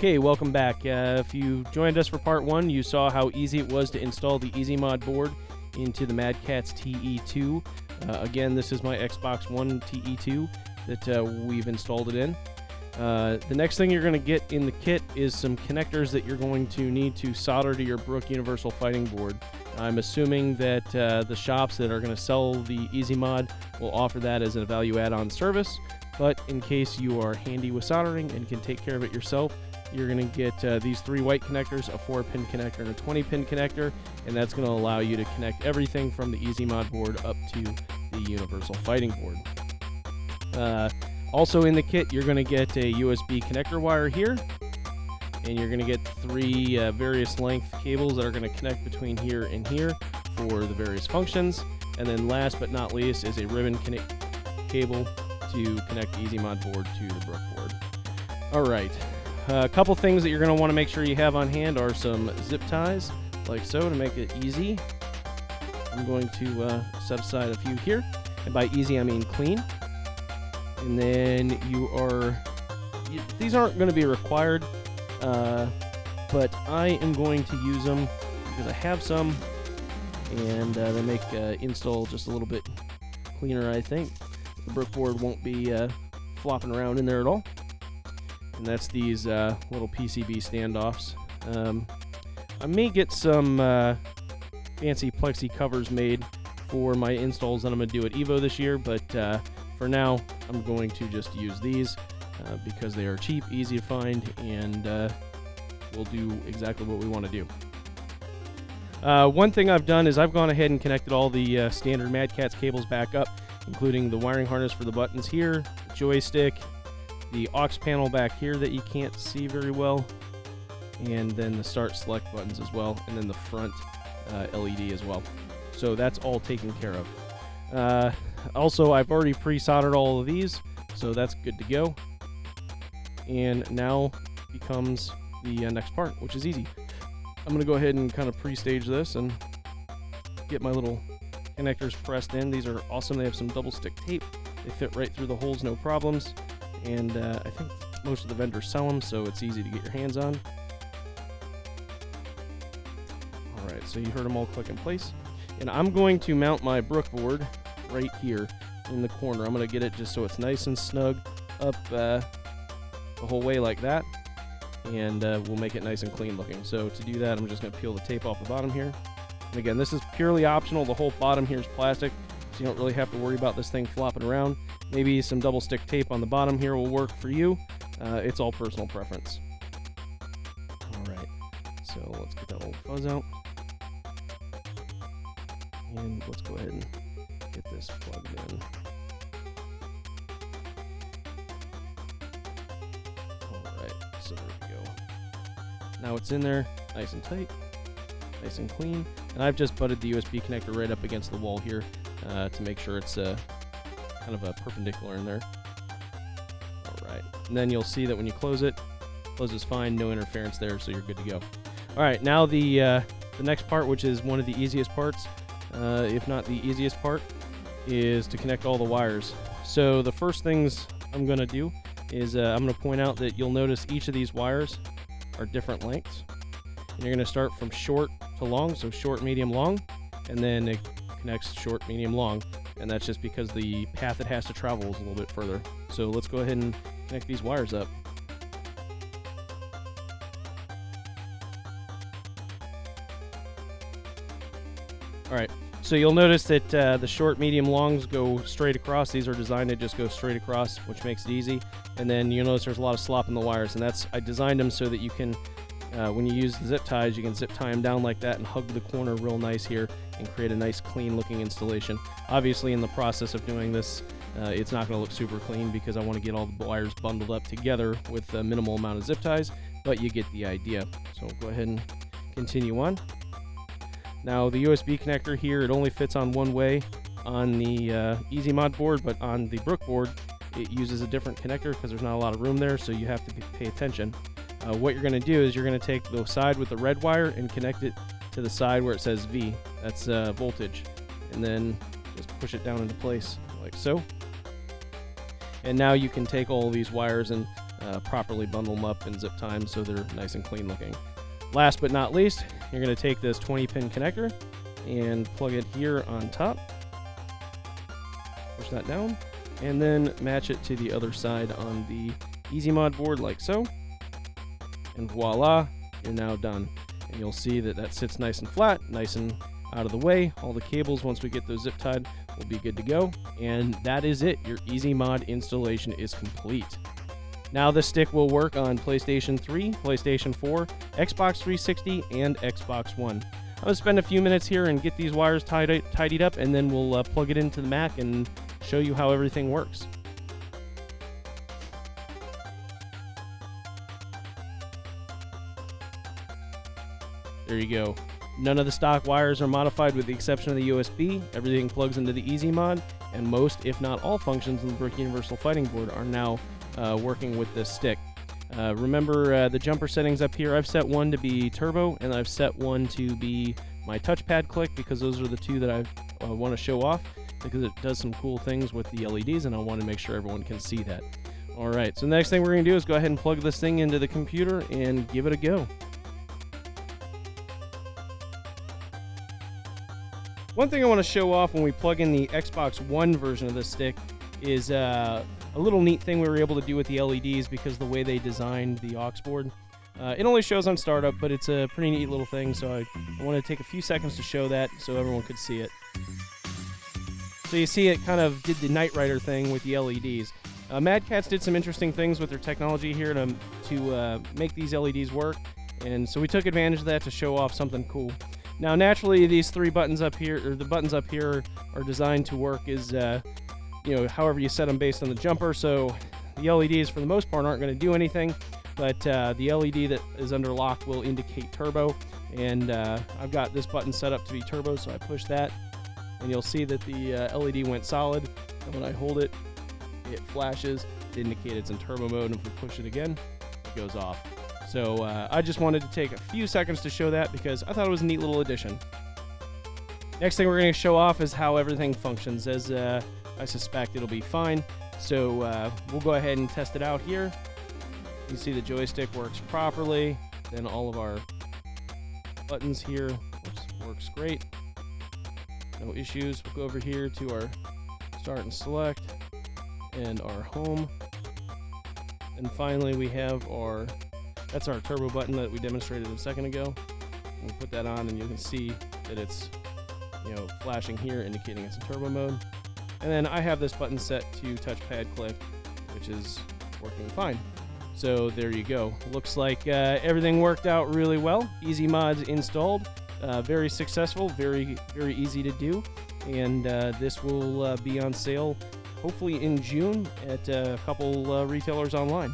Okay, welcome back. If you joined us for part 1, you saw how easy it was to install the EasyMod board into the Madcatz TE2. Again, this is my Xbox One TE2 that we've installed it in. The next thing you're going to get in the kit is some connectors that you're going to need to solder to your Brook Universal Fighting Board. I'm assuming that the shops that are going to sell the EasyMod will offer that as a value add-on service, but in case you are handy with soldering and can take care of it yourself, you're going to get these 3 white connectors, a 4-pin connector, and a 20-pin connector, and that's going to allow you to connect everything from the EasyMod board up to the Universal Fighting Board. Also in the kit, you're going to get a USB connector wire here, and you're going to get 3 various length cables that are going to connect between here and here for the various functions. And then last but not least is a ribbon cable to connect the EasyMod board to the Brook board. Alright, a couple things that you're going to want to make sure you have on hand are some zip ties, like so, to make it easy. I'm going to set aside a few here, and by easy I mean clean. And then these aren't going to be required, but I am going to use them because I have some, and they make install just a little bit cleaner, I think. The Brook board won't be flopping around in there at all. And that's these little PCB standoffs. I may get some fancy plexi covers made for my installs that I'm going to do at EVO this year, but for now I'm going to just use these because they are cheap, easy to find, and will do exactly what we want to do. One thing I've done is I've gone ahead and connected all the standard Madcatz cables back up, including the wiring harness for the buttons here, the joystick, the aux panel back here that you can't see very well, and then the start select buttons as well, and then the front LED as well. So that's all taken care of. Also, I've already pre-soldered all of these, so that's good to go. And now becomes the next part, which is easy. I'm going to go ahead and kind of pre-stage this and get my little connectors pressed in. These are awesome. They have some double stick tape. They fit right through the holes, no problems. And I think most of the vendors sell them, so it's easy to get your hands on. Alright, so you heard them all click in place. And I'm going to mount my Brook board right here in the corner. I'm going to get it just so it's nice and snug up the whole way like that. And we'll make it nice and clean looking. So to do that, I'm just going to peel the tape off the bottom here. And again, this is purely optional. The whole bottom here is plastic, so you don't really have to worry about this thing flopping around. Maybe some double stick tape on the bottom here will work for you. It's all personal preference. Alright, so let's get that little fuzz out. And let's go ahead and get this plugged in. Alright, so there we go. Now it's in there, nice and tight, nice and clean. And I've just butted the USB connector right up against the wall here to make sure it's kind of a perpendicular in there. Alright, and then you'll see that when you close it, closes fine, no interference there, so you're good to go. Alright, now the next part, which is one of the easiest parts, if not the easiest part, is to connect all the wires. So the first things I'm going to do is I'm going to point out that you'll notice each of these wires are different lengths. And you're going to start from short to long, so short, medium, long, and then it connects short, medium, long. And that's just because the path it has to travel is a little bit further. So let's go ahead and connect these wires up. Alright, so you'll notice that the short, medium, longs go straight across. These are designed to just go straight across, which makes it easy. And then you'll notice there's a lot of slop in the wires, and I designed them so that you can, when you use the zip ties, you can zip tie them down like that and hug the corner real nice here and create a nice clean looking installation. Obviously in the process of doing this, it's not going to look super clean because I want to get all the wires bundled up together with a minimal amount of zip ties, but you get the idea. So we'll go ahead and continue on. Now the USB connector here, it only fits on one way on the EasyMod board, but on the Brook board it uses a different connector because there's not a lot of room there, so you have to pay attention. What you're going to do is you're going to take the side with the red wire and connect it to the side where it says V. That's voltage. And then just push it down into place like so. And now you can take all these wires and properly bundle them up and zip tie them so they're nice and clean looking. Last but not least, you're going to take this 20-pin connector and plug it here on top. Push that down, and then match it to the other side on the EasyMod board like so. And voila, you're now done. And you'll see that that sits nice and flat, nice and out of the way. All the cables, once we get those zip tied, will be good to go. And that is it. Your EasyMod installation is complete. Now this stick will work on PlayStation 3, PlayStation 4, Xbox 360, and Xbox One. I'm going to spend a few minutes here and get these wires tidied up, and then we'll plug it into the Mac and show you how everything works. There you go. None of the stock wires are modified with the exception of the USB. Everything plugs into the EasyMod, and most, if not all, functions in the Brick Universal Fighting Board are now working with this stick. Remember the jumper settings up here. I've set one to be turbo, and I've set one to be my touchpad click, because those are the two that I want to show off, because it does some cool things with the LEDs, and I want to make sure everyone can see that. Alright, so the next thing we're going to do is go ahead and plug this thing into the computer and give it a go. One thing I want to show off when we plug in the Xbox One version of this stick is a little neat thing we were able to do with the LEDs, because the way they designed the aux board. It only shows on startup, but it's a pretty neat little thing, so I want to take a few seconds to show that so everyone could see it. So you see it kind of did the Knight Rider thing with the LEDs. Madcatz did some interesting things with their technology here to make these LEDs work, and so we took advantage of that to show off something cool. Now naturally these three buttons up here, or the buttons up here, are designed to work as however you set them based on the jumper, so the LEDs for the most part aren't going to do anything, but the LED that is under lock will indicate turbo, and I've got this button set up to be turbo, so I push that, and you'll see that the LED went solid, and when I hold it, it flashes to indicate it's in turbo mode, and if we push it again, it goes off. So I just wanted to take a few seconds to show that, because I thought it was a neat little addition. Next thing we're going to show off is how everything functions, as I suspect it'll be fine. So we'll go ahead and test it out here. You can see the joystick works properly. Then all of our buttons here works great. No issues. We'll go over here to our start and select and our home. And finally we have that's our turbo button that we demonstrated a second ago. We'll put that on and you can see that it's flashing here, indicating it's in turbo mode. And then I have this button set to touchpad click, which is working fine. So there you go. Looks like everything worked out really well. EasyMod's installed. Very successful, very easy to do. And this will be on sale hopefully in June at a couple retailers online.